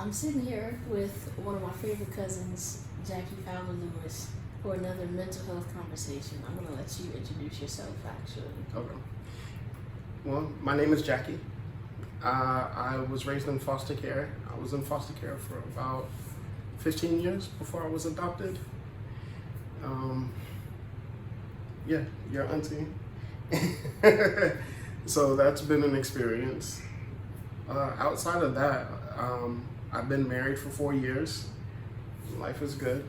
I'm sitting here with one of my favorite cousins, Jackie Fowler-Lewis, for another mental health conversation. I'm going to let you introduce yourself, actually. Okay. Well, my name is Jackie. I was raised in foster care. I was in foster care for about 15 years before I was adopted. Yeah, your auntie. So that's been an experience. Outside of that, I've been married for 4 years. Life is good.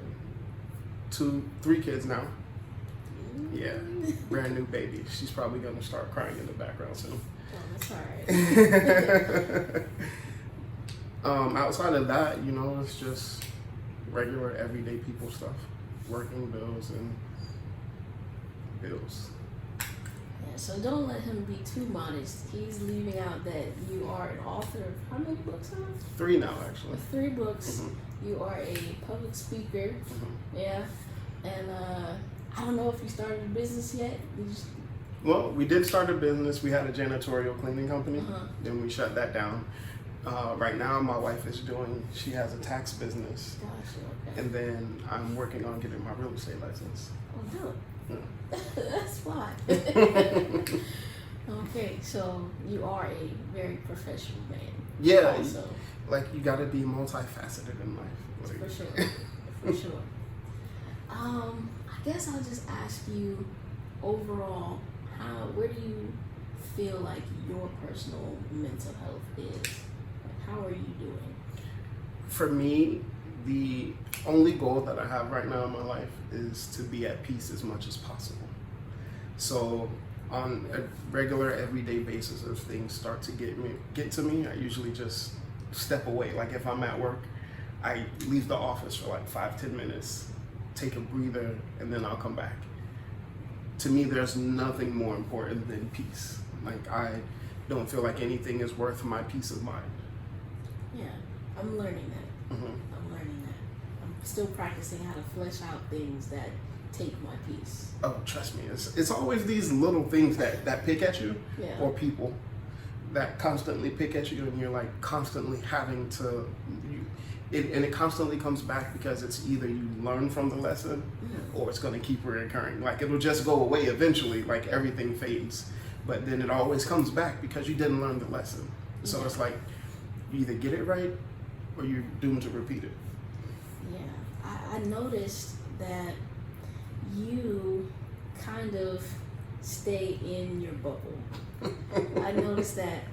3 kids now. Yeah, brand new baby. She's probably gonna start crying in the background soon. Oh, that's all right. Outside of that, it's just regular everyday people stuff. Working bills and bills. Yeah, so don't let him be too modest. He's leaving out that you are an author of how many books now? 3 now, actually. 3 books. Mm-hmm. You are a public speaker. Mm-hmm. Yeah. And I don't know if you started a business yet. Well, we did start a business. We had a janitorial cleaning company. Uh-huh. Then we shut that down. Right now, my wife she has a tax business. Gotcha, okay. And then I'm working on getting my real estate license. Oh, no. Yeah. That's fly. Okay, so you are a very professional man. Yeah, Also, you gotta be multifaceted in life. for sure. For sure. I guess I'll just ask you overall, where do you feel like your personal mental health is? Like, how are you doing? For me, the only goal that I have right now in my life is to be at peace as much as possible. So on a regular everyday basis, if things start to get to me, I usually just step away. Like if I'm at work, I leave the office for like 5-10 minutes, take a breather, and then I'll come back. To me, there's nothing more important than peace. Like I don't feel like anything is worth my peace of mind. Yeah, I'm learning that. Mm-hmm. I'm learning that. I'm still practicing how to flesh out things that take my peace. Oh, trust me, it's always these little things that pick at you, Yeah. or people that constantly pick at you, and you're like constantly having to, and it constantly comes back because it's either you learn from the lesson, or it's going to keep reoccurring. Like it'll just go away eventually, like everything fades, but then it always comes back because you didn't learn the lesson. So Yeah. it's like you either get it right or you're doomed to repeat it. Yeah, I noticed that you kind of stay in your bubble. I noticed that,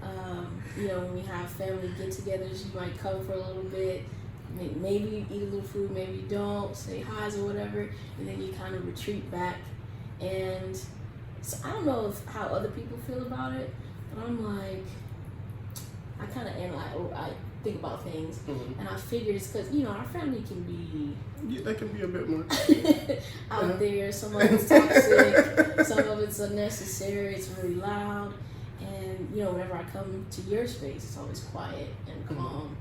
when we have family get-togethers, you might come for a little bit, maybe you eat a little food, maybe you don't, say hi's or whatever, and then you kind of retreat back. And so I don't know how other people feel about it, but I'm like, I kind of analyze, or I think about things, and I figure it's because, our family can be They can be a bit more out there. Some of it's toxic, some of it's unnecessary, it's really loud. And, whenever I come to your space, it's always quiet and calm.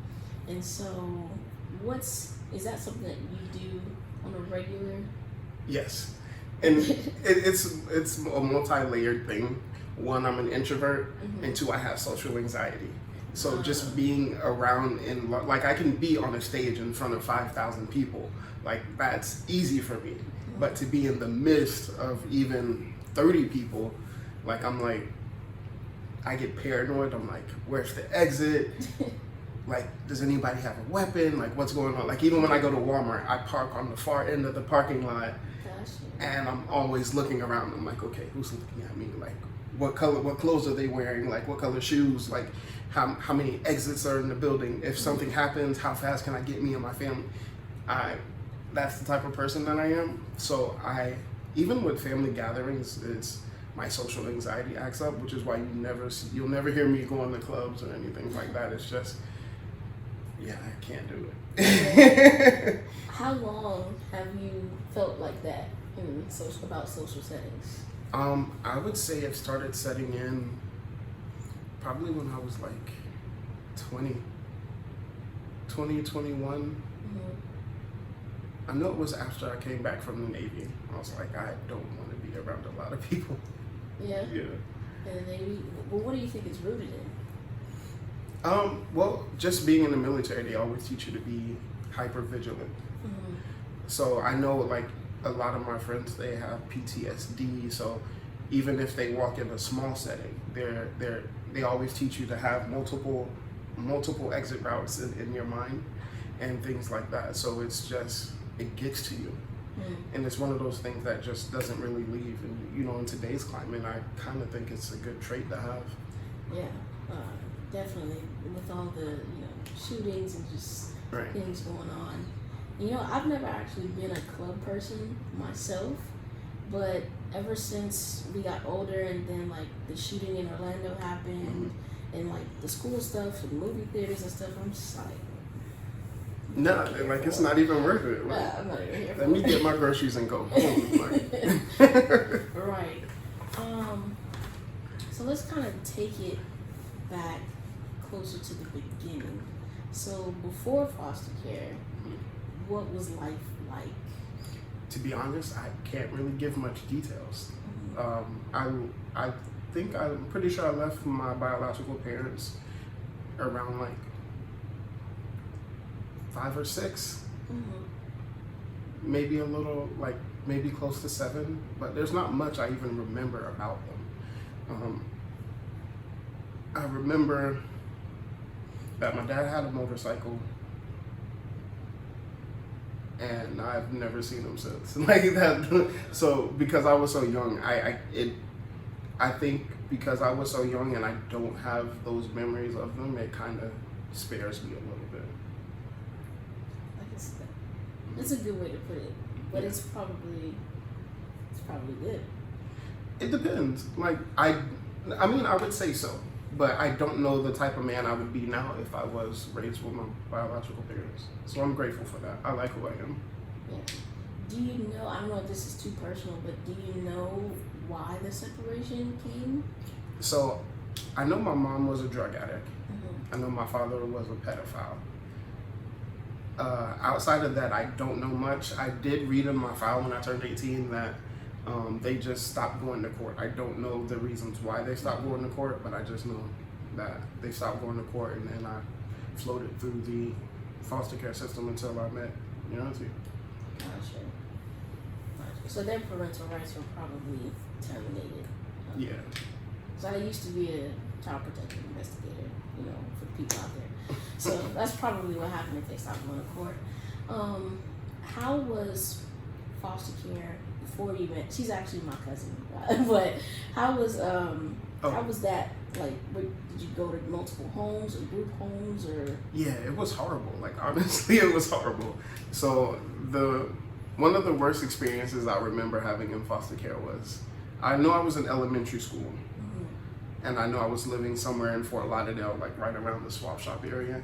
And so, is that something that you do on a regular? Yes, and it's a multi-layered thing. 1, I'm an introvert, and 2, I have social anxiety. So just being around like I can be on a stage in front of 5,000 people, like that's easy for me. But to be in the midst of even 30 people, like I get paranoid. I'm like, where's the exit? Like, does anybody have a weapon? Like, what's going on? Like, even when I go to Walmart, I park on the far end of the parking lot, and I'm always looking around. I'm like, okay, who's looking at me? Like, what clothes are they wearing? Like, what color shoes? Like, how many exits are in the building? If something happens, how fast can I get me and my family? That's the type of person that I am. So even with family gatherings, it's my social anxiety acts up, which is why you'll never hear me going to clubs or anything like that. It's just, I can't do it. How long have you felt like that about social settings? I would say it started setting in probably when I was like 21. I know it was after I came back from the Navy. I was like, I don't want to be around a lot of people. Yeah. Yeah. And maybe, well, what do you think it's rooted in? Well, just being in the military, they always teach you to be hyper vigilant. Mm-hmm. So I know, like, a lot of my friends, they have PTSD. So even if they walk in a small setting, they always teach you to have multiple exit routes in your mind and things like that. So it's just, it gets to you. And it's one of those things that just doesn't really leave. And you know, in today's climate, I kind of think it's a good trait to have. Yeah, definitely. With all the shootings and just Right. things going on. I've never actually been a club person myself, but ever since we got older and then like the shooting in Orlando happened and like the school stuff and movie theaters and stuff, I'm just like, No, like it's not even worth it. Like, yeah, I'm not even here let for me it. get my groceries and go home. Like. Right. So let's kind of take it back closer to the beginning. So before foster care, what was life like? To be honest, I can't really give much details. I think I'm pretty sure I left my biological parents around like 5 or 6, maybe a little, like maybe close to 7, but there's not much I even remember about them. I remember that my dad had a motorcycle, and I've never seen him since. Like that. So because I was so young, I think because I was so young and I don't have those memories of them, it kind of spares me a little bit. I guess that's a good way to put it, but it's probably good. It depends. Like I mean, I would say so, but I don't know the type of man I would be now if I was raised with my biological parents. So I'm grateful for that. I like who I am. Yeah. Do you know? I don't know if this is too personal, but do you know why the separation came? So I know my mom was a drug addict. I know my father was a pedophile. Outside of that, I don't know much. I did read in my file when I turned 18 that they just stopped going to court. I don't know the reasons why they stopped going to court, but I just know that they stopped going to court, and then I floated through the foster care system until I met Yancy. Gotcha. So their parental rights were probably terminated. Yeah. So I used to be a child protective investigator, for the people out there. So that's probably what happened if they stopped going to court. How was foster care before you met? She's actually my cousin, but how was that? Like, did you go to multiple homes or group homes or? Yeah, it was horrible. Like honestly, it was horrible. So one of the worst experiences I remember having in foster care was, I know I was in elementary school, and I know I was living somewhere in Fort Lauderdale, like right around the swap shop area.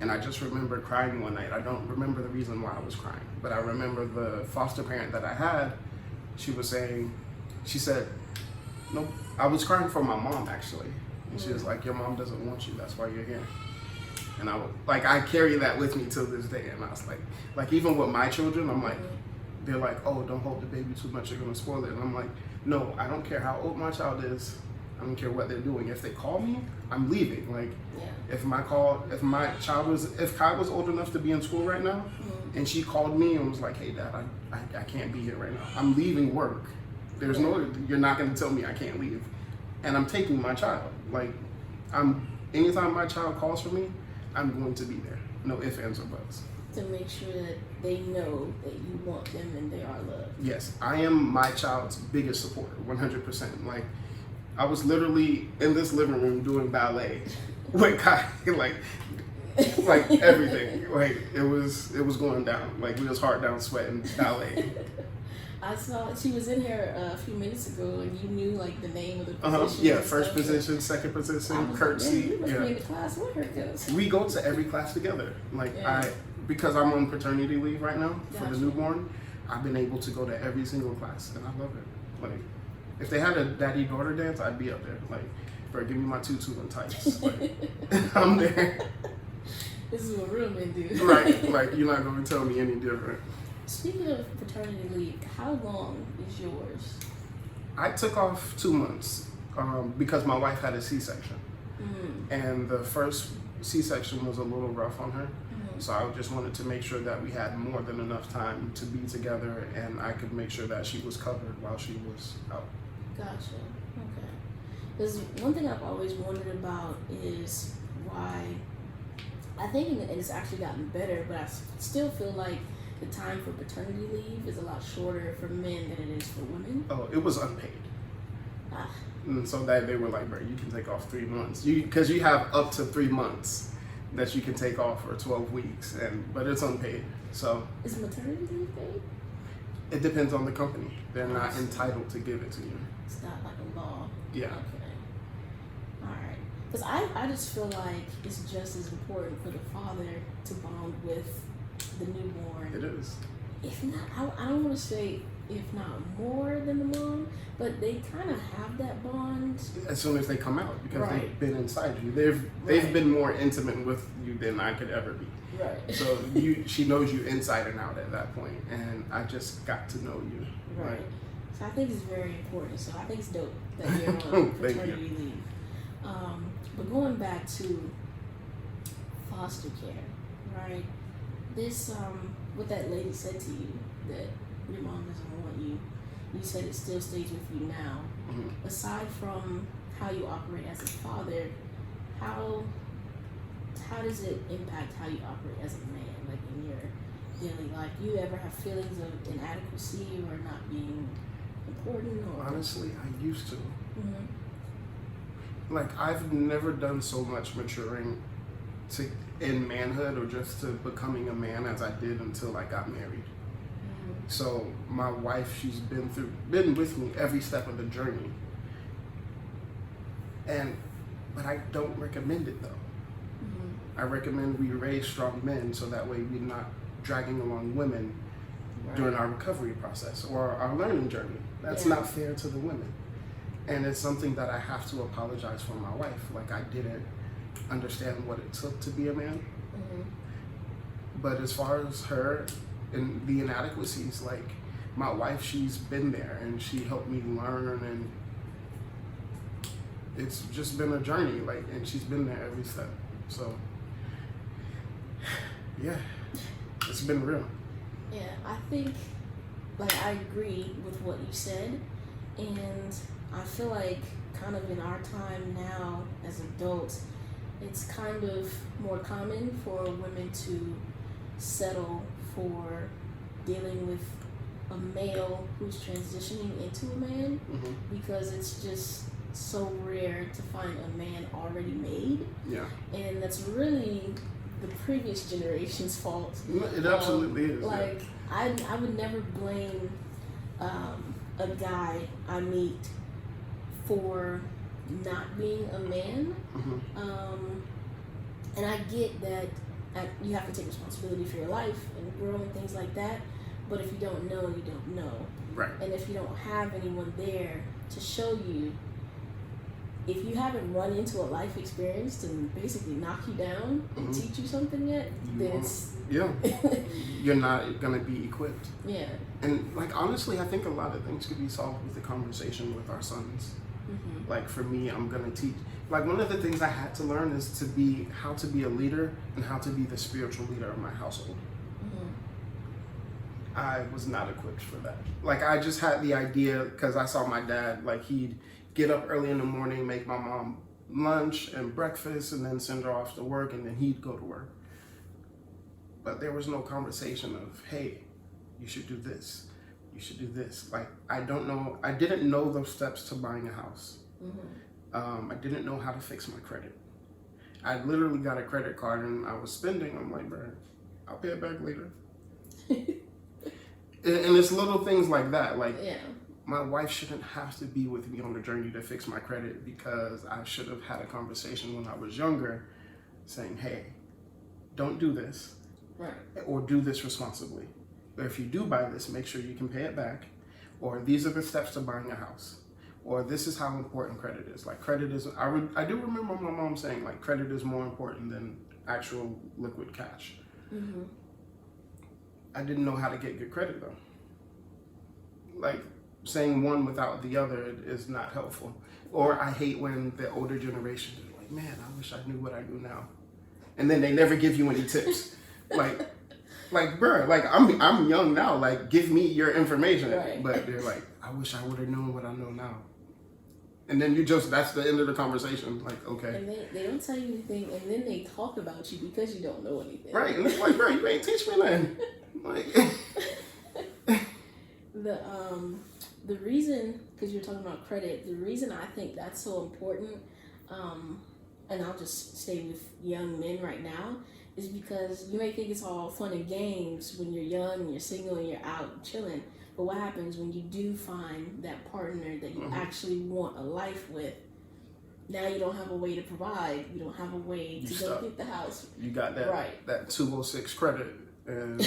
And I just remember crying one night. I don't remember the reason why I was crying, but I remember the foster parent that I had, she said, no, I was crying for my mom actually. And she was like, your mom doesn't want you, that's why you're here. And I carry that with me till this day. And I was like even with my children, I'm like, they're like, oh, don't hold the baby too much, you're gonna spoil it. And I'm like, no, I don't care how old my child is. I don't care what they're doing. If they call me, I'm leaving. Like, if Kai was old enough to be in school right now, and she called me and was like, hey dad, I can't be here right now. I'm leaving work. You're not gonna tell me I can't leave. And I'm taking my child. Like, anytime my child calls for me, I'm going to be there. No ifs, ands, or buts. To make sure that they know that you want them and they are loved. Yes, I am my child's biggest supporter, 100%. Like, I was literally in this living room doing ballet with Kai, like everything. Like it was going down. Like we was hard down sweating ballet. I saw she was in here a few minutes ago, and you knew like the name of the position. Yeah, first position, second position, curtsy. You must be in the class with her, cause we go to every class together. Like because I'm on paternity leave right now for the newborn, I've been able to go to every single class, and I love it. Like, if they had a daddy-daughter dance, I'd be up there. Like, bro, give me my tutu and tights. Like, I'm there. This is what real men do. Right. Like, you're not going to tell me any different. Speaking of paternity leave, how long is yours? I took off 2 months because my wife had a C-section. And the first C-section was a little rough on her. So I just wanted to make sure that we had more than enough time to be together, and I could make sure that she was covered while she was out. Gotcha. Okay. Because one thing I've always wondered about is why, I think it's actually gotten better, but I still feel like the time for paternity leave is a lot shorter for men than it is for women. Oh, it was unpaid. Ah. And so that they were like, bro, you can take off 3 months. Because you have up to 3 months that you can take off for 12 weeks, but it's unpaid. So is maternity leave paid? It depends on the company. They're not entitled to give it to you. It's not like a law. Yeah. Okay. All right. Because I just feel like it's just as important for the father to bond with the newborn. It is. If not, I don't want to say if not more than the mom, but they kind of have that bond As soon as they come out, because Right. they've been inside you. They've Right. been more intimate with you than I could ever be. Right. So she knows you inside and out at that point, and I just got to know you. Right. So I think it's very important. So I think it's dope that you're on Thank paternity leave. But going back to foster care, right? This what that lady said to you, that your mom doesn't want you. You said it still stays with you now. Mm-hmm. Aside from how you operate as a father, how does it impact how you operate as a man, like in your daily life? Do you ever have feelings of inadequacy or not being important? Or Honestly, I used to. Mm-hmm. Like, I've never done so much maturing in manhood or just to becoming a man as I did until I got married. So my wife, she's been with me every step of the journey. But I don't recommend it though. I recommend we raise strong men so that way we're not dragging along women during our recovery process or our learning journey. That's not fair to the women. And it's something that I have to apologize for my wife. Like, I didn't understand what it took to be a man. But as far as her and the inadequacies, like, my wife, she's been there and she helped me learn, and it's just been a journey, like, and she's been there every step. So yeah, it's been real. Yeah, I think, like, I agree with what you said, and I feel like kind of in our time now as adults, it's kind of more common for women to settle for dealing with a male who's transitioning into a man, because it's just so rare to find a man already made. Yeah. And that's really the previous generation's fault. It absolutely is. Like, I would never blame a guy I meet for not being a man. And I get that you have to take responsibility for your life and grow and things like that. But if you don't know, you don't know. Right. And if you don't have anyone there to show you, if you haven't run into a life experience to basically knock you down and teach you something yet, then it's... Yeah. You're not going to be equipped. Yeah. And, like, honestly, I think a lot of things could be solved with the conversation with our sons. Like, for me, I'm going to teach... Like, one of the things I had to learn is how to be a leader and how to be the spiritual leader of my household. I was not equipped for that. Like, I just had the idea because I saw my dad, like, he'd get up early in the morning, make my mom lunch and breakfast, and then send her off to work, and then he'd go to work. But there was no conversation of, hey, you should do this. You should do this. Like, I didn't know those steps to buying a house. I didn't know how to fix my credit. I literally got a credit card and I was spending. I'm like, bro, I'll pay it back later. And it's little things like that. Like, my wife shouldn't have to be with me on the journey to fix my credit, because I should have had a conversation when I was younger saying, hey, don't do this. Right. Or do this responsibly. Or if you do buy this, make sure you can pay it back. Or these are the steps to buying a house. Or this is how important credit is. Like, credit is, I do remember my mom saying, like, credit is more important than actual liquid cash. I didn't know how to get good credit though. Like, saying one without the other is not helpful. Or I hate when the older generation is like, like, man, I wish I knew what I knew now. And then they never give you any tips. like, bro, like I'm young now. Like, give me your information. Right. But they're like, I wish I would have known what I know now. And then that's the end of the conversation. Like, okay. And they don't tell you anything, and then they talk about you because you don't know anything. Right. And it's like, bro, you ain't teach me nothing. Like, the reason, because you're talking about credit, the reason I think that's so important, and I'll just stay with young men right now, is because you may think it's all fun and games when you're young and you're single and you're out chilling. But what happens when you do find that partner that you actually want a life with? Now you don't have a way to provide. You don't have a way to go get the house. You got that right. that 206 credit, and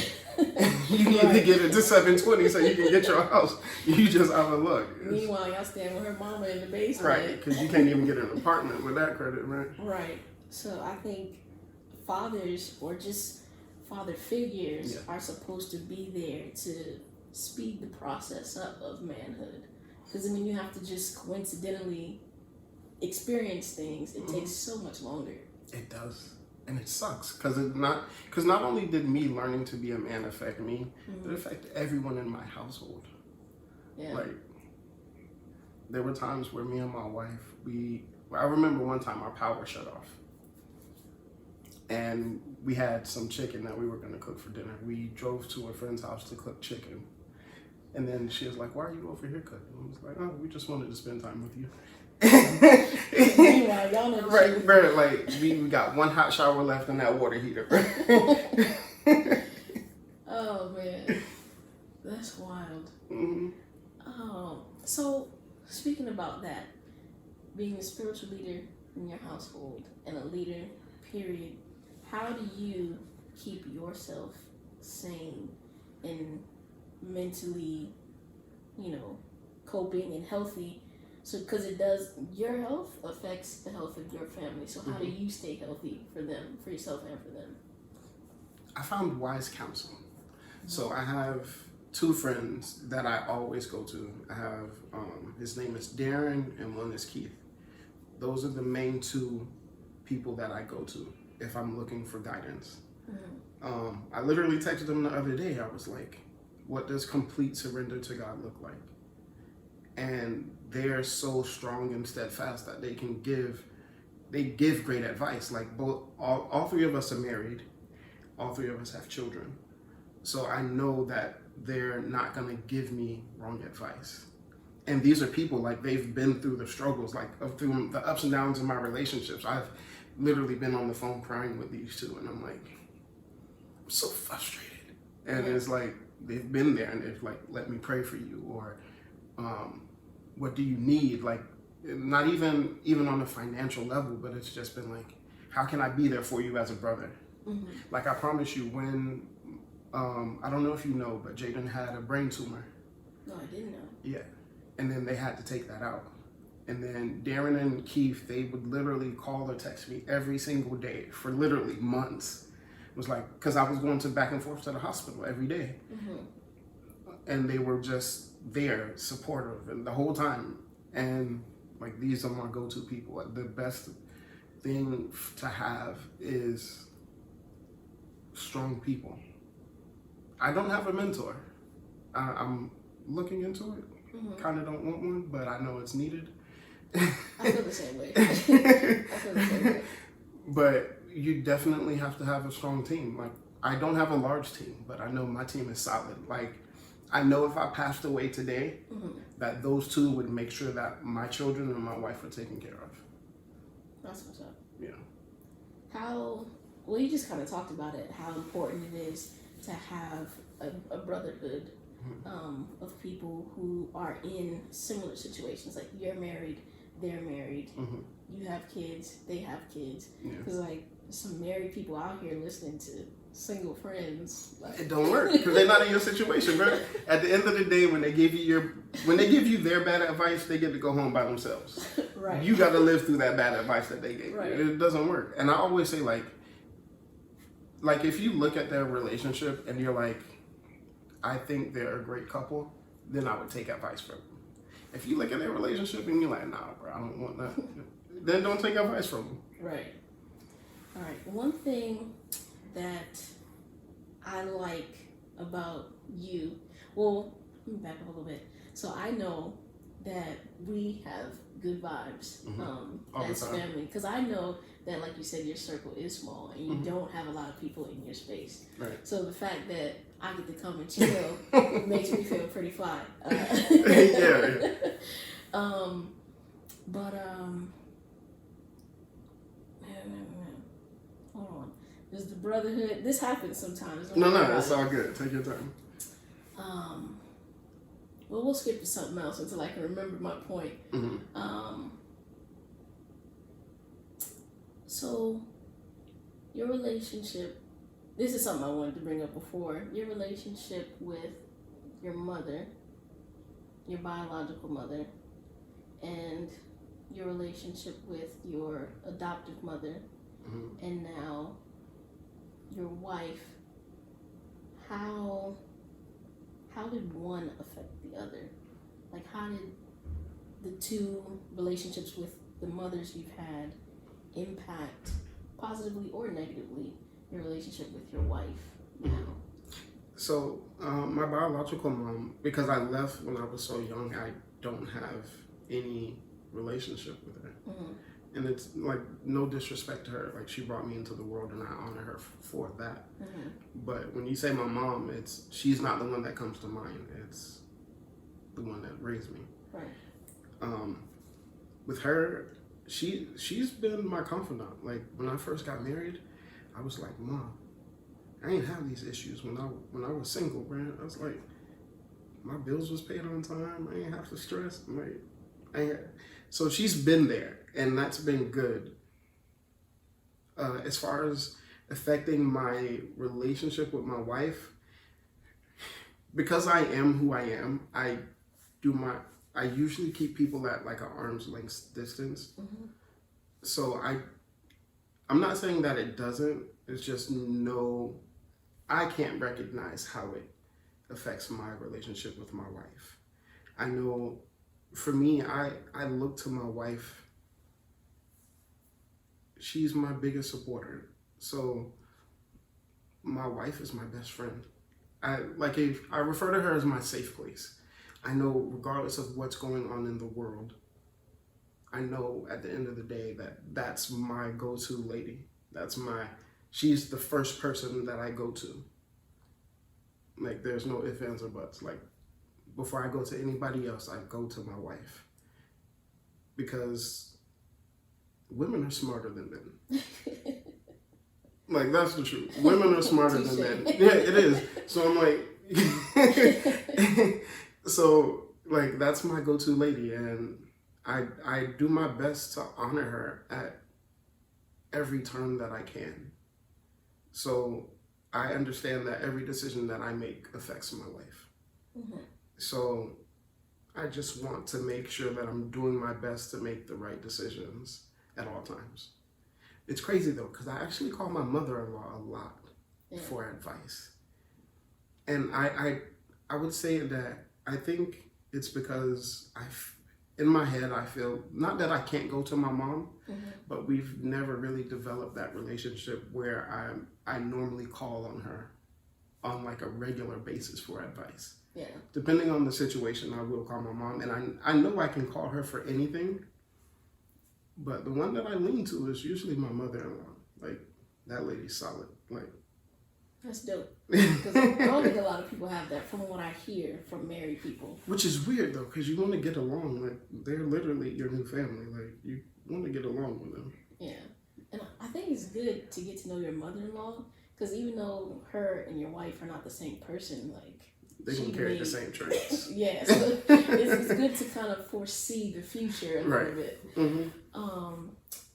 you need to get it to 720 so you can get your house. You just out of luck. Meanwhile, y'all staying with her mama in the basement. Right, because you can't even get an apartment with that credit, right? Right. So I think fathers or just father figures are supposed to be there to speed the process up of manhood. Because I mean, you have to just coincidentally experience things. It takes so much longer. It does, and it sucks because not only did me learning to be a man affect me, but it affected everyone in my household. Yeah. Like, there were times where me and my wife, I remember one time our power shut off. And we had some chicken that we were going to cook for dinner. We drove to a friend's house to cook chicken. And then she was like, why are you over here cooking? I was like, oh, we just wanted to spend time with you. Meanwhile, y'all know right, bro, like, we got one hot shower left in that water heater. Oh, man. That's wild. Mm-hmm. So, speaking about that, being a spiritual leader in your household and a leader, period, how do you keep yourself sane and mentally, coping and healthy? So, because your health affects the health of your family. So, how do you stay healthy for them, for yourself and for them? I found wise counsel. So, I have two friends that I always go to. I have, his name is Darren and one is Keith. Those are the main two people that I go to if I'm looking for guidance. I literally texted them the other day. I was like, what does complete surrender to God look like? And they're so strong and steadfast that they give great advice. Like, all three of us are married. All three of us have children. So I know that they're not gonna give me wrong advice. And these are people, like, they've been through the struggles, like through the ups and downs of my relationships. I've literally been on the phone crying with these two, and I'm like, I'm so frustrated. And it's like, they've been there, and they've like, let me pray for you, or what do you need? Like, not even on a financial level, but it's just been like, how can I be there for you as a brother? Like, I promise you, when I don't know if you know, but Jaden had a brain tumor. No, I didn't know. Yeah. And then they had to take that out. And then Darren and Keith, they would literally call or text me every single day for literally months. It was like, because I was going back and forth to the hospital every day. And they were just there, supportive, and the whole time. And like, these are my go-to people. The best thing to have is strong people. I don't have a mentor. I'm looking into it. Kind of don't want one, but I know it's needed. I feel the same way. I feel the same way. But you definitely have to have a strong team. Like, I don't have a large team, but I know my team is solid. Like, I know if I passed away today, that those two would make sure that my children and my wife are taken care of. That's what's up. Yeah. Well, you just kind of talked about it, how important it is to have a brotherhood of people who are in similar situations. Like, you're married, they're married, you have kids, they have kids. Because like, some married people out here listening to single friends, like, it don't work because they're not in your situation, bro. At the end of the day, when they give you their bad advice, they get to go home by themselves. Right. You got to live through that bad advice that they gave. Right. It doesn't work. And I always say, like if you look at their relationship and you're like, I think they're a great couple, then I would take advice from them. If you look at their relationship and you're like, nah, bro, I don't want that, then don't take advice from them. Right. All right. One thing that I like about you, well, let me back up a little bit. So I know that we have good vibes All the as time. family, because I know that, like you said, your circle is small and you don't have a lot of people in your space. Right. So the fact that I get to come and chill makes me feel pretty fly. Yeah. Man. Hold on. There's the brotherhood. This happens sometimes. No, it's all good. Take your time. Well, we'll skip to something else until I can remember my point. So, your relationship, this is something I wanted to bring up before. Your relationship with your mother, your biological mother, and your relationship with your adoptive mother, and now your wife, how did one affect the other? Like, how did the two relationships with the mothers you've had impact, positively or negatively, your relationship with your wife now? So, my biological mom, because I left when I was so young, I don't have any relationship with her. And it's like, no disrespect to her. Like, she brought me into the world and I honor her for that. But when you say my mom, she's not the one that comes to mind. It's the one that raised me. Right. With her, she's been my confidant. Like, when I first got married, I was like, Mom, I ain't have these issues when I was single, man. I was like, my bills was paid on time. I ain't have to stress. So she's been there, and that's been good. As far as affecting my relationship with my wife, because I am who I am, I usually keep people at like an arm's length distance. So I'm not saying that it doesn't. It's just I can't recognize how it affects my relationship with my wife. I know, for me, I look to my wife. She's my biggest supporter. So my wife is my best friend. I refer to her as my safe place. I know, regardless of what's going on in the world, I know at the end of the day that's my go-to lady. She's the first person that I go to. Like, there's no ifs, ands, or buts. Like, before I go to anybody else, I go to my wife. Because women are smarter than men. Like, that's the truth. Women are smarter than men. Yeah, it is. So I'm like, that's my go-to lady, and I do my best to honor her at every turn that I can. So I understand that every decision that I make affects my wife. So I just want to make sure that I'm doing my best to make the right decisions at all times. It's crazy though, because I actually call my mother-in-law a lot for advice. And I would say that I think it's because in my head, I feel, not that I can't go to my mom, but we've never really developed that relationship where I normally call on her on like a regular basis for advice. Yeah. Depending on the situation, I will call my mom, and I know I can call her for anything, but the one that I lean to is usually my mother-in-law. Like, that lady's solid. Like, that's dope. Because I don't think a lot of people have that, from what I hear from married people. Which is weird though, because you want to get along. Like, they're literally your new family. Like, you want to get along with them. Yeah, and I think it's good to get to know your mother-in-law, because even though her and your wife are not the same person, like, they can carry the same traits. Yeah, so it's good to kind of foresee the future a little bit.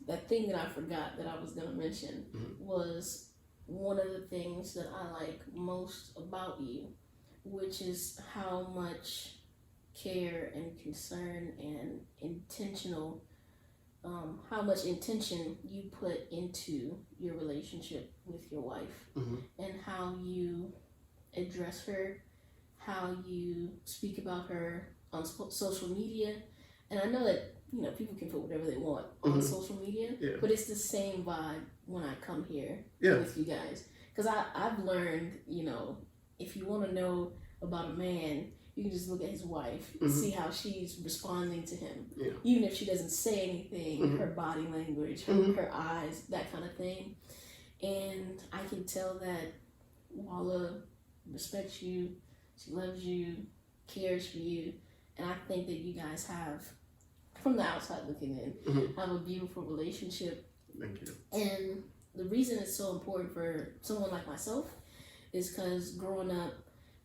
That thing that I forgot that I was going to mention was one of the things that I like most about you, which is how much care and concern and how much intention you put into your relationship with your wife, and how you address her, how you speak about her on social media. And I know that you know, people can put whatever they want on social media, but it's the same vibe when I come here with you guys. Because I've learned, you know, if you want to know about a man, you can just look at his wife and see how she's responding to him. Yeah. Even if she doesn't say anything, her body language, her eyes, that kind of thing. And I can tell that Walla respects you, she loves you, cares for you. And I think that you guys have, from the outside looking in, have a beautiful relationship. Thank you. And the reason it's so important for someone like myself is because growing up,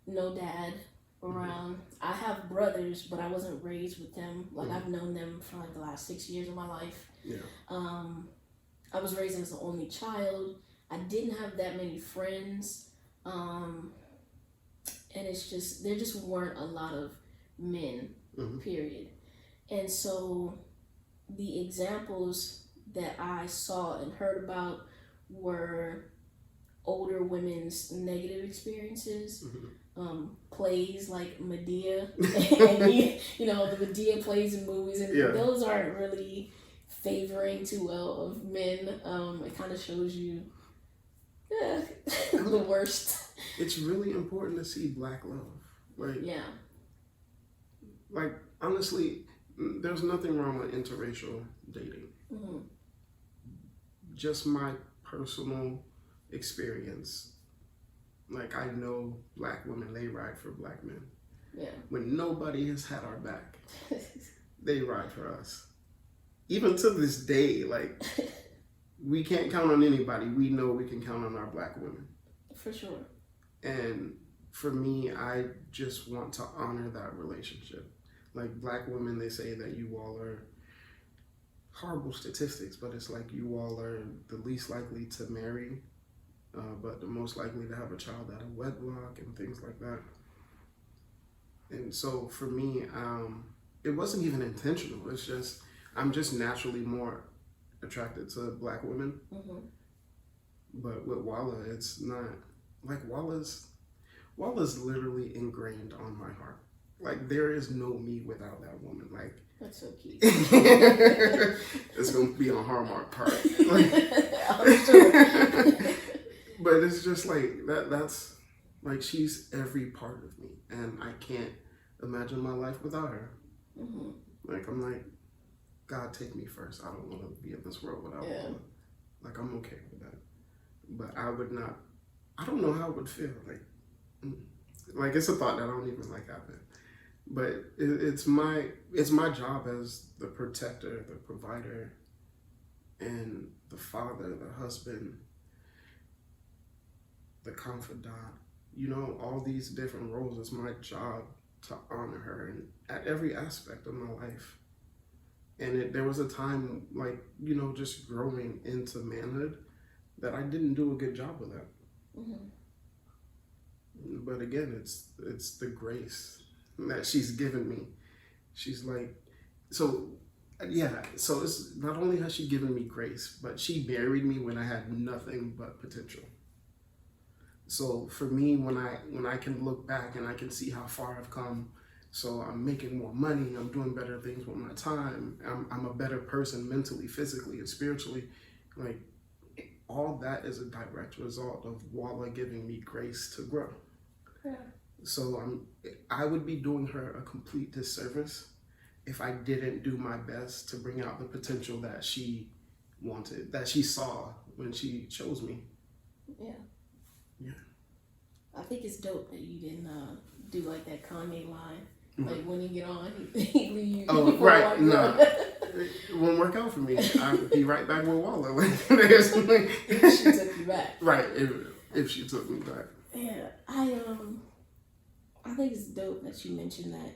no dad around. I have brothers, but I wasn't raised with them. Like I've known them for like the last 6 years of my life. Yeah. I was raised as an only child. I didn't have that many friends. And it's just, there just weren't a lot of men, period. And so the examples that I saw and heard about were older women's negative experiences, plays like Medea, and you know, the Medea plays and movies, and those aren't really favoring too well of men. It kind of shows you the worst. It's really important to see Black love. Like, like honestly, there's nothing wrong with interracial dating. Just my personal experience. Like, I know Black women, they ride for Black men. Yeah. When nobody has had our back, they ride for us. Even to this day, like, we can't count on anybody. We know we can count on our Black women. For sure. And for me, I just want to honor that relationship. Like, Black women, they say that you all are horrible statistics, but it's like you all are the least likely to marry, but the most likely to have a child out of wedlock and things like that. And so for me, it wasn't even intentional. It's just, I'm just naturally more attracted to Black women. But with Walla, it's not, like Walla's literally ingrained on my heart. Like, there is no me without that woman. Like, that's so cute. It's gonna be on Hallmark part. Like, I'm sure. But it's just like that's like, she's every part of me, and I can't imagine my life without her. Like, I'm like, God, take me first. I don't want to be in this world without her. Like, I'm okay with that. But I would not. I don't know how it would feel. Like it's a thought that I don't even like having. But it's my job as the protector, the provider, and the father, the husband, the confidant. You know, all these different roles. It's my job to honor her in at every aspect of my life. And there was a time, like, you know, just growing into manhood, that I didn't do a good job with that. But again, it's the grace that she's given me. She's like, so it's not only has she given me grace, but she married me when I had nothing but potential. So for me, when I can look back and I can see how far I've come, so I'm making more money, I'm doing better things with my time, I'm a better person mentally, physically, and spiritually. Like, all that is a direct result of Walla giving me grace to grow. So I would be doing her a complete disservice if I didn't do my best to bring out the potential that she wanted, that she saw when she chose me. Yeah. I think it's dope that you didn't do like that Kanye line. Like, when you get on, he leave you. Oh, right. No. It won't work out for me. I'd be right back with Walla. If she took you back. Right. If she took me back. Yeah. I think it's dope that you mentioned that,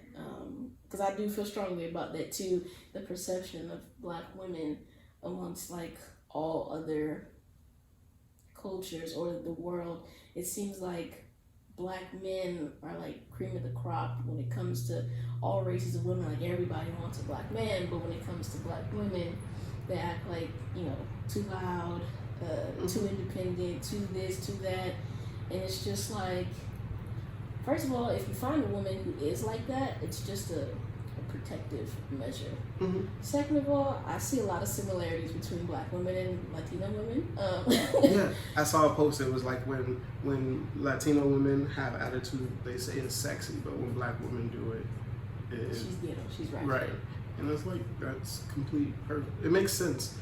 because I do feel strongly about that too. The perception of Black women amongst like all other cultures or the world. It seems like Black men are like cream of the crop when it comes to all races of women. Like, everybody wants a Black man, but when it comes to Black women, they act like, you know, too loud, too independent, too this, too that. And it's just like, first of all, if you find a woman who is like that, it's just a protective measure. Mm-hmm. Second of all, I see a lot of similarities between Black women and Latino women. Yeah, I saw a post. It was like when Latino women have attitude, they say it's sexy, but when Black women do it, she's right. Right, and it's like that's complete perfect. It makes sense.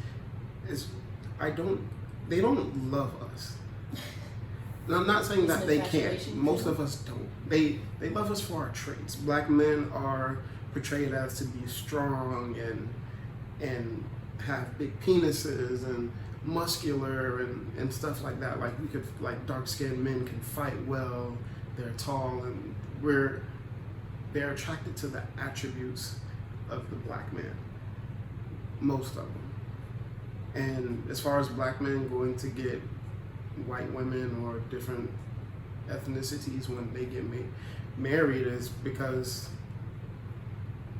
They don't love us. And I'm not saying that they can't. Most of us don't. They love us for our traits. Black men are portrayed as to be strong and have big penises and muscular and stuff like that. Like dark skinned men can fight well. They're tall and they're attracted to the attributes of the Black man. Most of them. And as far as Black men going to get white women or different ethnicities when they get married is because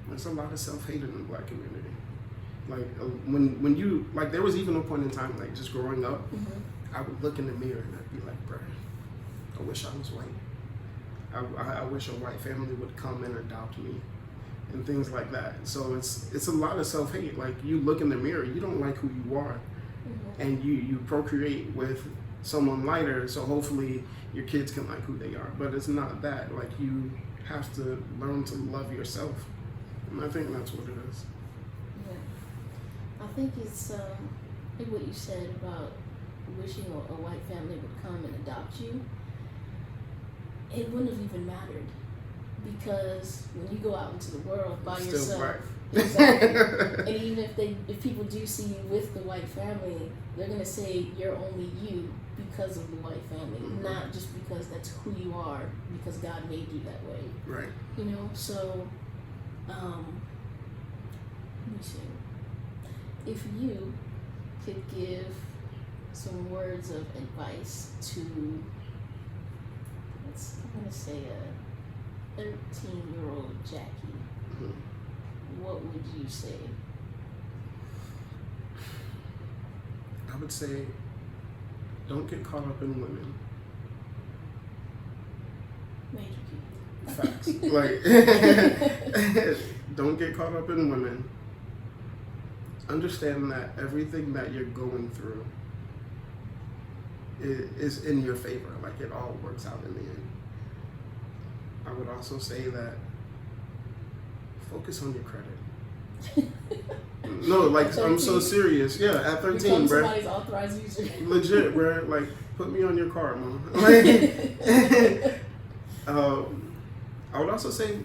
there's a lot of self-hate in the Black community. Like when you like, there was even a point in time, like just growing up, I would look in the mirror and I'd be like, bruh, I wish I was white. I wish a white family would come and adopt me and things like that. So it's a lot of self-hate. Like you look in the mirror, you don't like who you are, and you procreate with someone lighter, so hopefully your kids can like who they are. But it's not that. Like you have to learn to love yourself, and I think that's what it is. Yeah, I think it's like what you said about wishing a white family would come and adopt you. It wouldn't have even mattered, because when you go out into the world by Still yourself, Black. Exactly. And even if people do see you with the white family, they're gonna say you're only you because of the white family, not just because that's who you are, because God made you that way. Right. You know, so let me see. If you could give some words of advice to, I'm gonna say a 13-year-old Jackie, what would you say? I would say, don't get caught up in women. Major key. Facts. Like, don't get caught up in women. Understand that everything that you're going through is in your favor. Like, it all works out in the end. I would also say that focus on your credit. No, like, I'm so serious. Yeah, at 13, become bro. somebody's authorized user. Legit, bro. Like, put me on your card, mom. Like, I would also say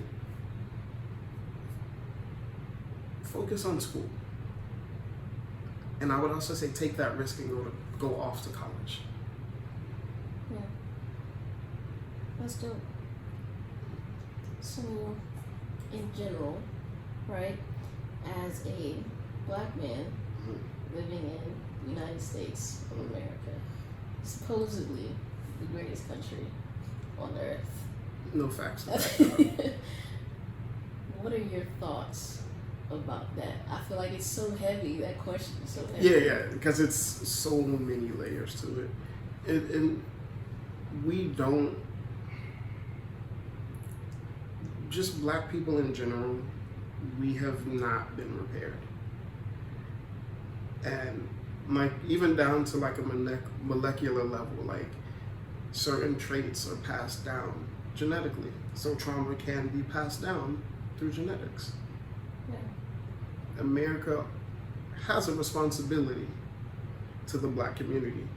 focus on school. And I would also say take that risk and go off to college. Yeah. That's dope. So, in general, right, as a Black man living in the United States of America, supposedly the greatest country on earth. No facts. What are your thoughts about that? I feel like it's so heavy. That question is so heavy. Yeah, because it's so many layers to it. And we don't, just Black people in general, we have not been repaired. And like, even down to like a molecular level, like certain traits are passed down genetically. So trauma can be passed down through genetics. Yeah. America has a responsibility to the Black community.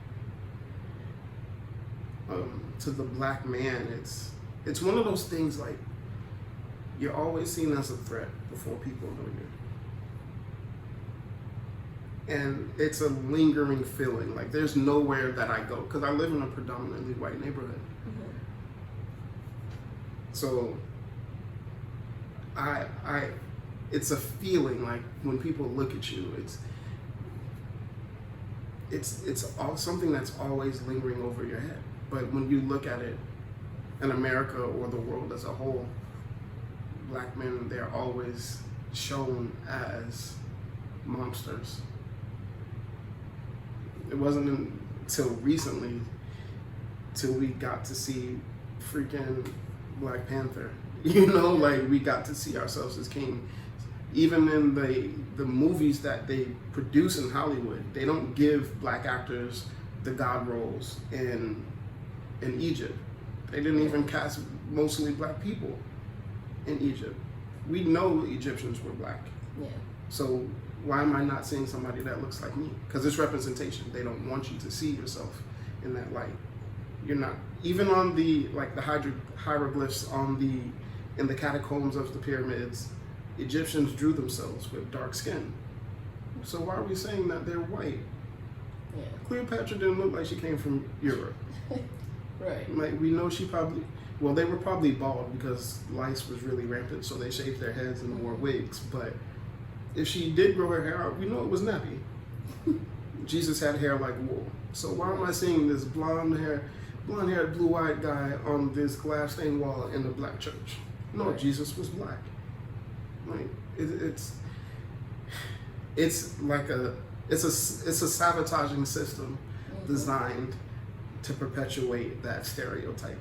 To the Black man, it's one of those things, like, you're always seen as a threat before people know you. And it's a lingering feeling. Like, there's nowhere that I go, because I live in a predominantly white neighborhood. So it's a feeling, like, when people look at you, it's all something that's always lingering over your head. But when you look at it in America or the world as a whole, Black men, they're always shown as monsters. It wasn't until recently till we got to see freaking Black Panther. You know, like we got to see ourselves as king. Even in the movies that they produce in Hollywood, they don't give black actors the god roles in Egypt. They didn't even cast mostly black people in Egypt. We know Egyptians were black. Yeah. So why am I not seeing somebody that looks like me? Because it's representation. They don't want you to see yourself in that light. You're not even on the hieroglyphs in the catacombs of the pyramids. Egyptians drew themselves with dark skin. So why are we saying that they're white? Yeah. Cleopatra didn't look like she came from Europe. Right. Like we know she probably, well, they were probably bald because lice was really rampant, so they shaved their heads and wore wigs. But if she did grow her hair out, we know it was nappy. Jesus had hair like wool. So why am I seeing this blonde-haired, blue-eyed guy on this glass stained wall in the black church? No, Right. Jesus was black. Like it's like it's a sabotaging system designed to perpetuate that stereotype.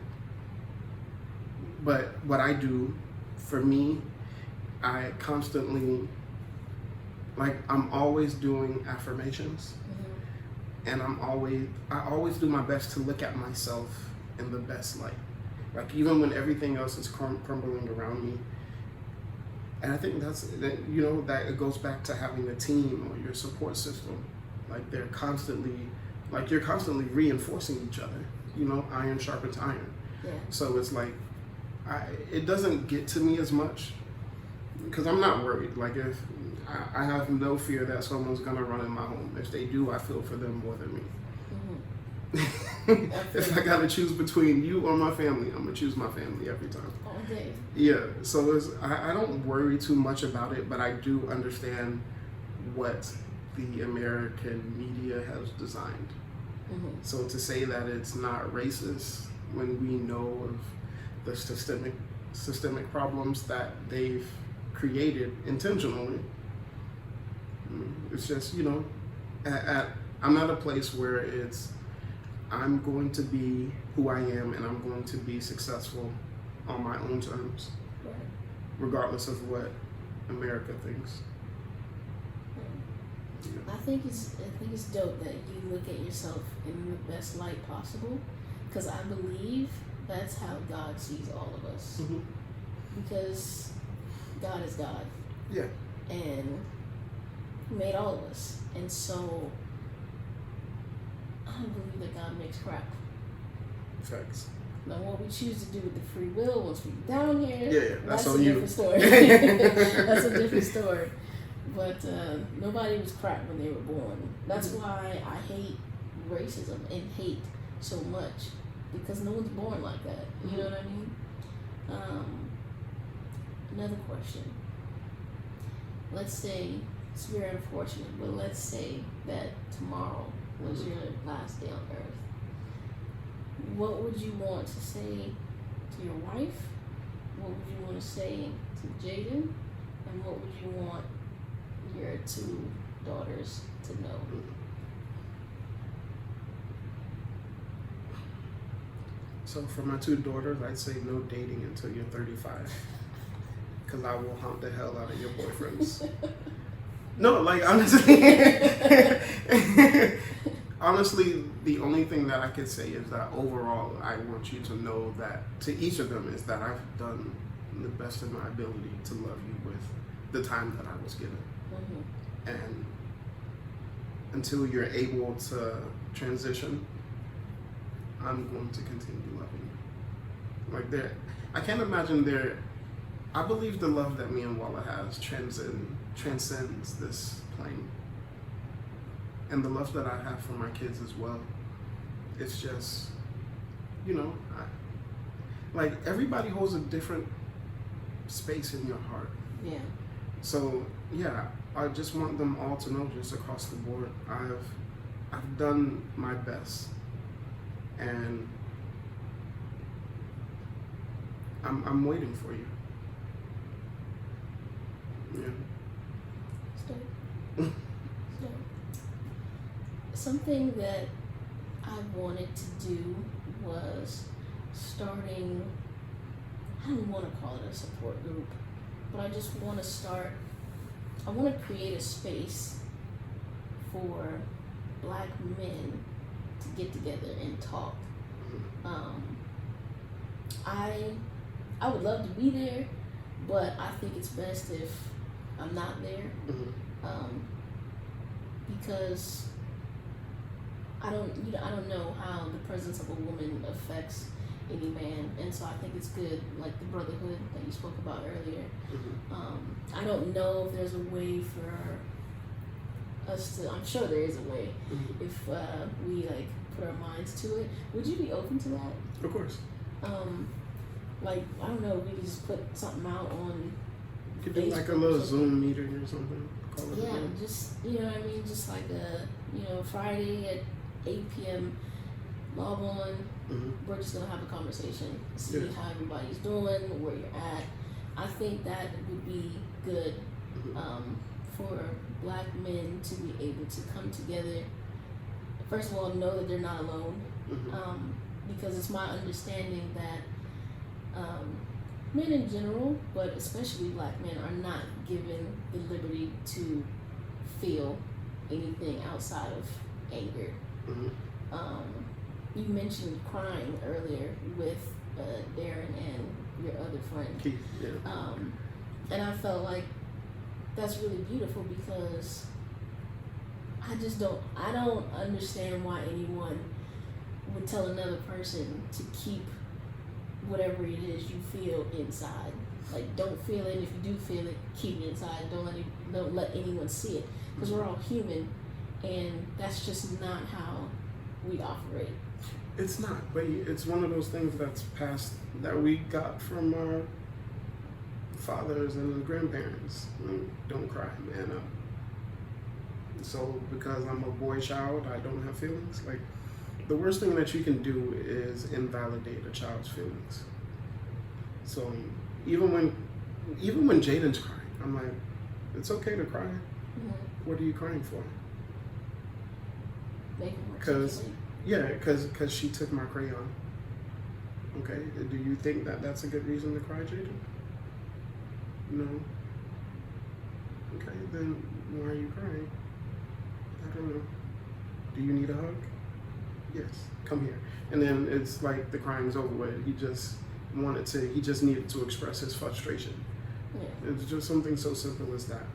But what I do, for me, I constantly, like, I'm always doing affirmations, and I always do my best to look at myself in the best light. Like, even when everything else is crumbling around me. And I think that it goes back to having a team or your support system. Like, you're constantly reinforcing each other. You know, iron sharpens iron. Yeah. So it's like, it doesn't get to me as much because I'm not worried. Like, if I have no fear that someone's gonna run in my home. If they do, I feel for them more than me. If I gotta choose between you or my family, I'm gonna choose my family every time. All day. Yeah, so I don't worry too much about it, but I do understand what the American media has designed. So to say that it's not racist when we know of the systemic problems that they've created intentionally, it's just, I'm at a place where I'm going to be who I am and I'm going to be successful on my own terms, Right. regardless of what America thinks. I think it's dope that you look at yourself in the best light possible, because I believe that's how God sees all of us. Because God is God. Yeah. And He made all of us, and so I don't believe that God makes crap. Facts. Now, what we choose to do with the free will once we're down here, Yeah, that's a on you. different story. That's a different story. But nobody was crap when they were born. That's why I hate racism and hate so much, because no one's born like that. You know what I mean? Another question. Let's say, it's very unfortunate, but let's say that tomorrow was your last day on earth. What would you want to say to your wife? What would you want to say to Jaden? And what would you want your 2 daughters to know? So for my 2 daughters, I'd say no dating until you're 35. Because I will hunt the hell out of your boyfriends. No, like, honestly, the only thing that I could say is that overall, I want you to know that to each of them is that I've done the best of my ability to love you with the time that I was given. And until you're able to transition, I'm going to continue loving you. Like, I can't imagine I believe the love that me and Walla has transcends this plane. And the love that I have for my kids as well. It's just, like, everybody holds a different space in your heart. Yeah. So, yeah, I just want them all to know, just across the board, I've done my best. And I'm waiting for you. Yeah. So, something that I wanted to do was starting I don't want to call it a support group, but I just want to start. I want to create a space for Black men to get together and talk. I would love to be there, but I think it's best if I'm not there, because I don't know how the presence of a woman affects any man, and so I think it's good, like the brotherhood that you spoke about earlier. I don't know if there's a way for us to. I'm sure there is a way if we like put our minds to it. Would you be open to that? Of course. Like, I don't know, we could just put something out on. You could do like a little Zoom meeting or something. Call it Yeah, just, you know what I mean? Just like Friday at 8 p.m. log on. We're just going to have a conversation, see how everybody's doing, where you're at. I think that would be good for Black men to be able to come together. First of all, know that they're not alone, because it's my understanding that men in general, but especially Black men, are not given the liberty to feel anything outside of anger. You mentioned crying earlier with Darren and your other friend. Keith, yeah. And I felt like that's really beautiful, because I don't understand why anyone would tell another person to keep whatever it is you feel inside. Like, don't feel it. If you do feel it, keep it inside. Don't let anyone see it, because we're all human, and that's just not how we operate. It's not, but it's one of those things that's passed, that we got from our fathers and grandparents. Like, don't cry, man up. So because I'm a boy child, I don't have feelings. Like, the worst thing that you can do is invalidate a child's feelings. So even when Jaden's crying, I'm like, it's okay to cry. What are you crying for? Because she took my crayon. Okay, do you think that that's a good reason to cry, Jaden? No. Okay, then why are you crying? I don't know. Do you need a hug? Yes, come here. And then it's like the crying's over with. He just needed to express his frustration. Yeah. It's just something so simple as that.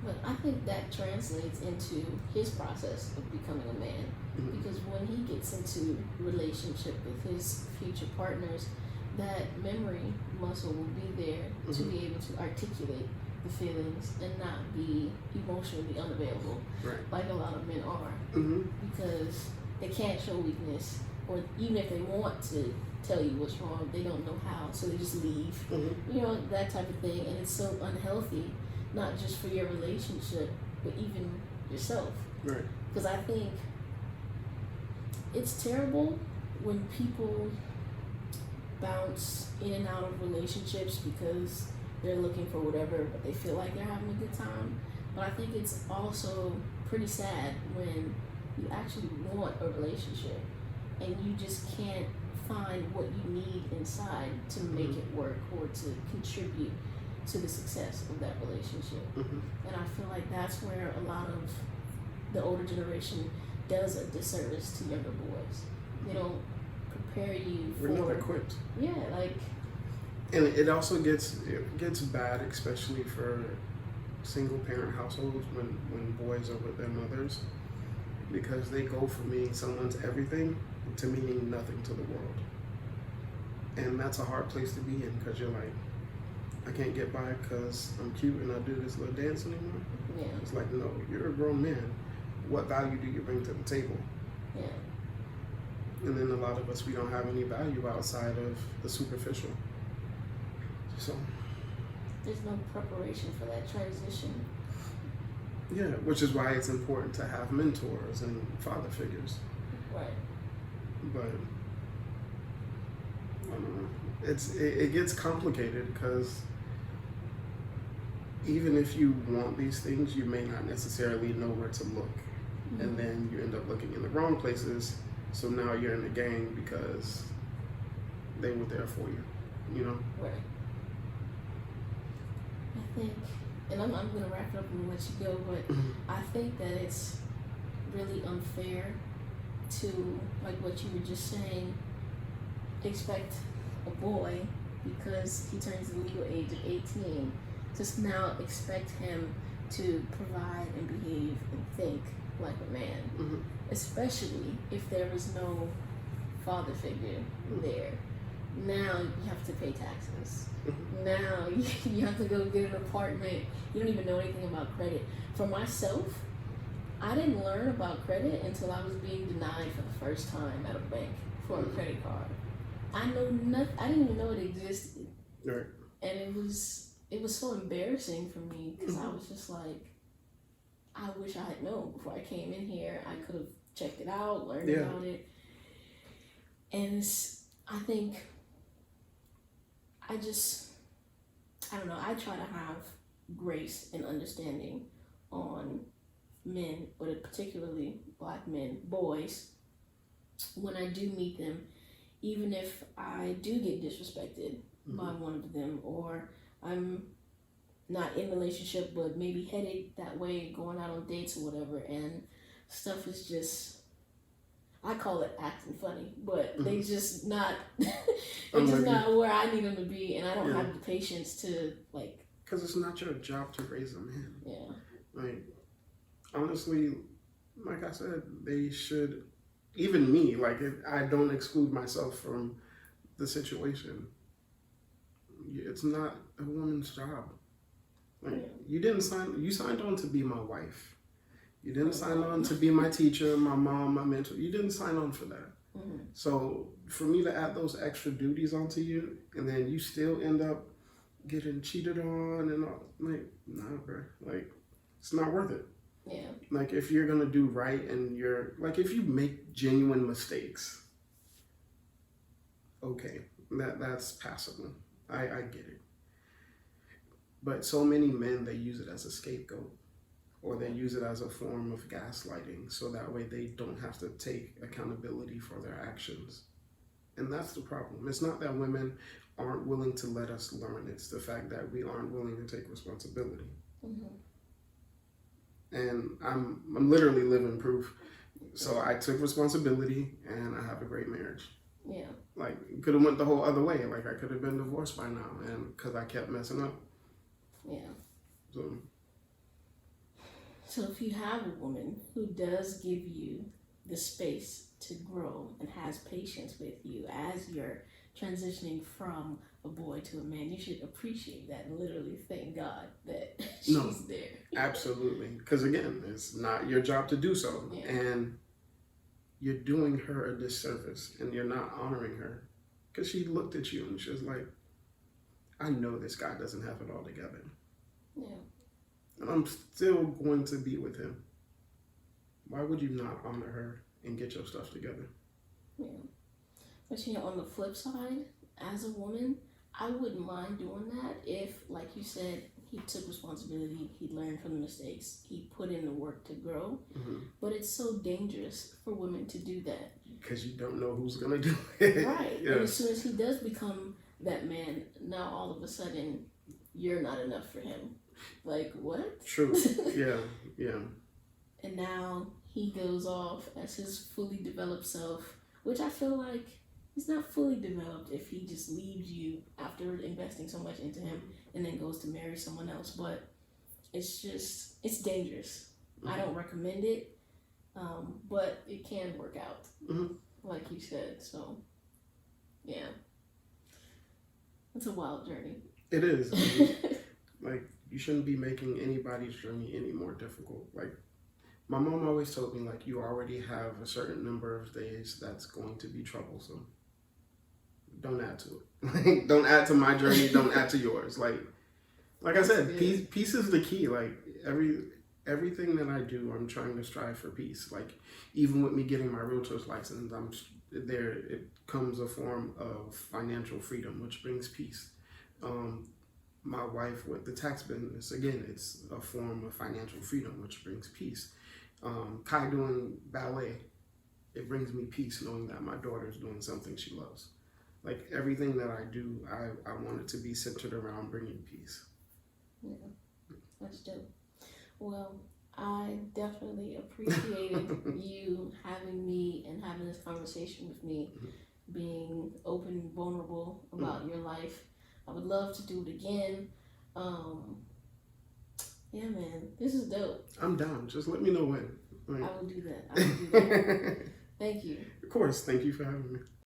But I think that translates into his process of becoming a man, because when he gets into relationship with his future partners, that memory muscle will be there to be able to articulate the feelings and not be emotionally unavailable, like a lot of men are, because they can't show weakness, or even if they want to tell you what's wrong, they don't know how, so they just leave. You know, that type of thing, and it's so unhealthy, not just for your relationship, but even yourself. Right. Because I think it's terrible when people bounce in and out of relationships because they're looking for whatever, but they feel like they're having a good time. But I think it's also pretty sad when you actually want a relationship and you just can't find what you need inside to make it work or to contribute to the success of that relationship. And I feel like that's where a lot of the older generation does a disservice to younger boys. They don't prepare you for... We're not equipped. Yeah, like... And it also gets bad, especially for single parent households when boys are with their mothers, because they go from being someone's everything to meaning nothing to the world. And that's a hard place to be in, because you're like, I can't get by because I'm cute and I do this little dance anymore. Yeah. It's like, no, you're a grown man. What value do you bring to the table? Yeah. And then a lot of us, we don't have any value outside of the superficial. So there's no preparation for that transition. Yeah, which is why it's important to have mentors and father figures. Right. But I don't know. It gets complicated because even if you want these things, you may not necessarily know where to look. And then you end up looking in the wrong places. So now you're in the gang because they were there for you, you know? Right. I think, and I'm gonna wrap it up and let you go, but I think that it's really unfair to, like what you were just saying, expect a boy, because he turns the legal age of 18, to now expect him to provide and behave and think like a man, especially if there is no father figure there. Now you have to pay taxes. Now you have to go get an apartment. You don't even know anything about credit. For myself, I didn't learn about credit until I was being denied for the first time at a bank for a credit card. I know nothing. I didn't even know it existed. Right. And it was so embarrassing for me, because I was just like, I wish I had known before I came in here. I could have checked it out, learned about it. And I think I don't know, I try to have grace and understanding on men, but particularly black men, boys, when I do meet them, even if I do get disrespected by one of them, or I'm not in a relationship but maybe headed that way, going out on dates or whatever, and stuff is just, I call it acting funny, but they just not, they're just not where I need them to be, and I don't have the patience to, like. Because it's not your job to raise a man. Yeah. Like, honestly, like I said, they should, even me, like, I don't exclude myself from the situation. It's not a woman's job. Like, you signed on to be my wife. You didn't sign on to be my teacher, my mom, my mentor. You didn't sign on for that. So for me to add those extra duties onto you, and then you still end up getting cheated on and all, like, nah, bro. Like, it's not worth it. Yeah. Like, if you're gonna do right, and like, if you make genuine mistakes, okay, that's passable. I get it. But so many men, they use it as a scapegoat, or they use it as a form of gaslighting, so that way they don't have to take accountability for their actions. And that's the problem. It's not that women aren't willing to let us learn. It's the fact that we aren't willing to take responsibility. And I'm literally living proof. So I took responsibility, and I have a great marriage. Yeah. Like, it could have went the whole other way. Like, I could have been divorced by now, and because I kept messing up. Yeah. So if you have a woman who does give you the space to grow and has patience with you as you're transitioning from a boy to a man, you should appreciate that and literally thank God that she's there. Absolutely. Because again, it's not your job to do so. Yeah. And you're doing her a disservice, and you're not honoring her. Because she looked at you and she was like, I know this guy doesn't have it all together. Yeah. And I'm still going to be with him. Why would you not honor her and get your stuff together? Yeah. But on the flip side, as a woman, I wouldn't mind doing that if, like you said, he took responsibility, he learned from the mistakes, he put in the work to grow. But it's so dangerous for women to do that. Because you don't know who's going to do it. Right. Yeah. And as soon as he does become that man, now all of a sudden, you're not enough for him. Like, what? True. Yeah. And now he goes off as his fully developed self, which I feel like he's not fully developed if he just leaves you after investing so much into him and then goes to marry someone else. But it's dangerous. I don't recommend it, but it can work out, like you said. So, yeah. It's a wild journey. It is. Like, you shouldn't be making anybody's journey any more difficult. Like, my mom always told me, like, you already have a certain number of days that's going to be troublesome. Don't add to it. Like, don't add to my journey. Don't add to yours. Like I said, peace is the key. Like, everything that I do, I'm trying to strive for peace. Like, even with me getting my realtor's license, it comes a form of financial freedom, which brings peace. My wife with the tax business, again, it's a form of financial freedom, which brings peace. Kai doing ballet, it brings me peace knowing that my daughter's doing something she loves. like everything that I do, I want it to be centered around bringing peace. Yeah, that's dope. Well, I definitely appreciated you having me and having this conversation with me, being open and vulnerable about your life. I would love to do it again. Yeah, man, this is dope. I'm down. Just let me know when. I will do that. I will do that. Thank you. Of course. Thank you for having me.